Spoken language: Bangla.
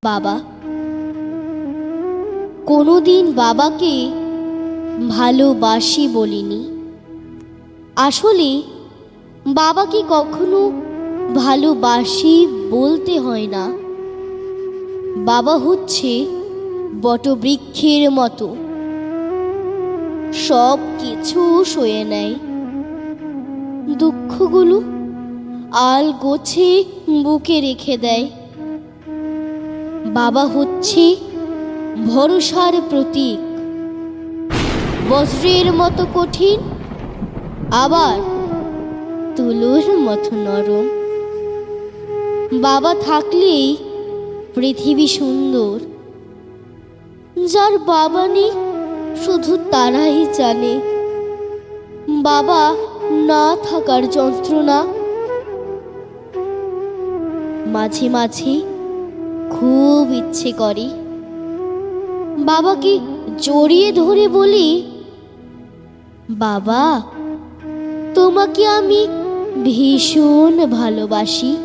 বাবা। কোনোদিন বাবাকে ভালোবাসি বলিনি। আসলে বাবাকে কখনো ভালোবাসি বলতে হয় না। বাবা হচ্ছে বটবৃক্ষের মতো, সব কিছু সয়ে নেয়, দুঃখগুলো আলগোছে বুকে রেখে দেয়। বাবা হচ্ছে ভরসার প্রতীক, বজ্রের মতো কঠিন, আবার তুলোর মতো নরম। বাবা থাকলেই পৃথিবী সুন্দর। যার বাবা নেই শুধু তারাই জানে বাবা না থাকার যন্ত্রণা। মাঝে মাঝে খুব ইচ্ছে করে বাবাকে জড়িয়ে ধরে বলি, বাবা তোমাকে আমি ভীষণ ভালোবাসি।